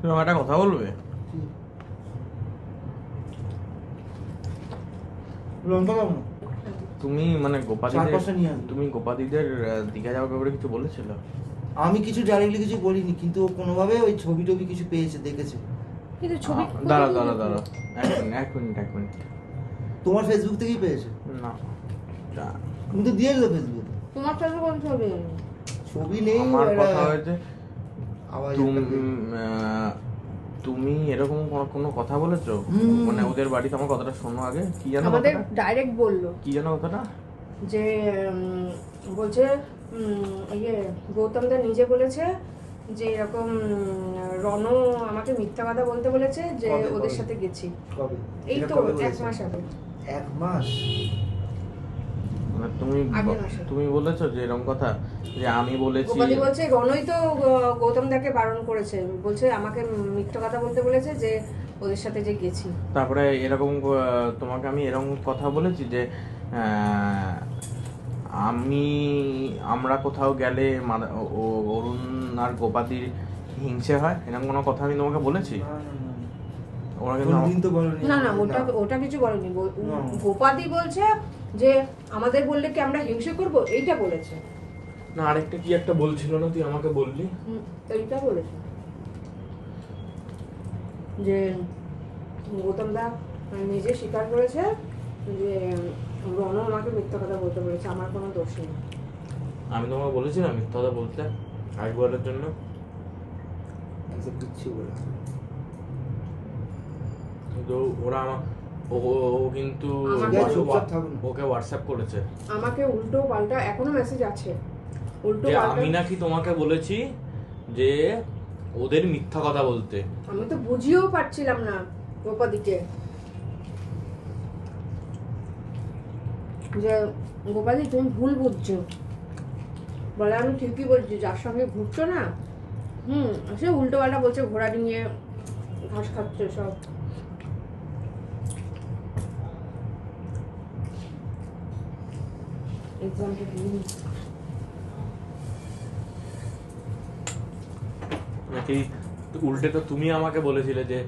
তুমি আমার একটা কথা বলবে? তুমি মানে তুমি গোপাদিদের দীঘা যাওয়ার ব্যাপারে কিছু বলেছিল? আমি কিছু ডাইরেক্টলি কিছু বলিনি, কিন্তু ও কোনোভাবে ওই ছবি টবি কিছু পেয়েছে, দেখেছে। কিন্তু ছবি দাঁড়া এক মিনিট। তোমার ফেসবুক থেকেই পেয়েছে? না, তুমি তো দিয়েছো ফেসবুকে। তোমার সাথে কোন ছবি? ছবি নেই। আমার কথা হয়েছে আওয়াজ তুমি এরকম কোনো কথা বলেছো? মানে ওদের বাড়িতে আমার কথাটা শোনো আগে। কি জানো আমাদের কথাটা? ডাইরেক্ট বললো কি জানো কথাটা? যে বলছে ইয়ে গৌতমদা নিজে বলেছে যে এরকম রনু আমাকে মিথ্যা কথা বলতে বলেছে যে ওদের সাথে গেছি। কবে? এই তো 1 মাস আগে। 1 মাস? মানে তুমি বলেছো যে এরকম কথা, যে আমি বলেছি? গোপালি বলছে রনই তো গৌতমদাকে বারণ করেছে, বলছে আমাকে মিথ্যা কথা বলতে বলেছে যে ওদের সাথে যে গেছি। তারপরে এরকম তোমাকে আমি এরকম কথা বলেছি যে আমরা কোথাও গেলে অরুণ আর গোপাদির হিংসে হয়, এরকম কোনো কথা আমি তোমাকে বলেছি? ওরা কিন্তু না ওটা কিছু বলেনি। গোপাদি বলছে যে আমাদের বললে কি আমরা হিংসে করব, এইটা বলেছে। না, আরেকটা কি একটা বলছিল না, তুই আমাকে বললি? এইটা বলেছে যে গৌতমদা নিজে স্বীকার করেছে যে রনু আমাকে মিথ্যা কথা বলতে বলেছে, আমার কোনো দোষ নেই। আমি তোমাকে বলেছি না মিথ্যা কথা বলতে একবারের জন্য? কিন্তু ওরা ও কিন্তু ওকে হোয়াটসঅ্যাপ করেছে আমাকে উল্টো পাল্টা, এখনো মেসেজ আছে উল্টো যে পাল্টা। আমি নাকি তোমাকে বলেছি যে ওদের মিথ্যা কথা বলতে। আমি তো বুঝিয়েও পারছিলাম না গোপাদিকে যে গোপাদি তুমি ভুল বুঝছো। বলে আমি ঠিকই বলছি, যার সঙ্গে ঘুরছো না সে উল্টো পাল্টা বলছে, ঘোড়া ডিঙিয়ে ঘাস খাচ্ছে সব। নাকি উল্টে তো তুমি আমাকে বলেছিলে যে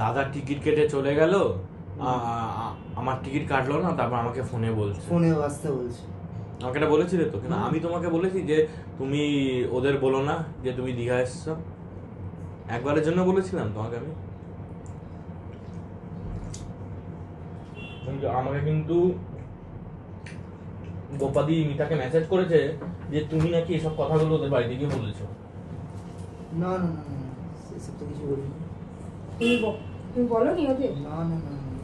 দাদা টিকিট কেটে চলে গেল, আমার টিকিট কাটলো না, তারপর আমাকে ফোনে আসতে বলছে। আমাকে এটা বলেছিলে তো? কিন্তু আমি তোমাকে বলেছি যে তুমি ওদের বলো না যে তুমি দীঘা এসছো। একবারের জন্য বলেছিলাম তোমাকে আমি। আমাকে কিন্তু গোপাদি মিতাকে মেসেজ করেছে যে তুমি নাকি এসব কথাগুলো ওদের বাড়িতে গিয়ে বলেছো। না সেসব তো কিছু বলিনি। তুমি বলোনি ওদের? না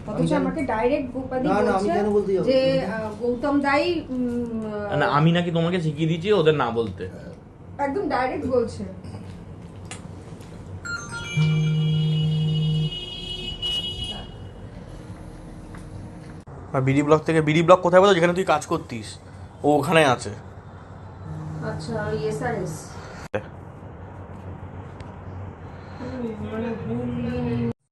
অথচ আমাকে ডাইরেক্ট গোপাদি বলছে যে গৌতম দাই না, আমি নাকি তোমাকে শিখিয়ে দিয়েছি ওদের না বলতে। একদম ডাইরেক্ট বলছে। বিডি ব্লক থেকে, বিডি ব্লক কোথায় বলো, যেখানে তুই কাজ করতিস ও ওখানে আছে। আচ্ছা এসআরএস মানে ভুল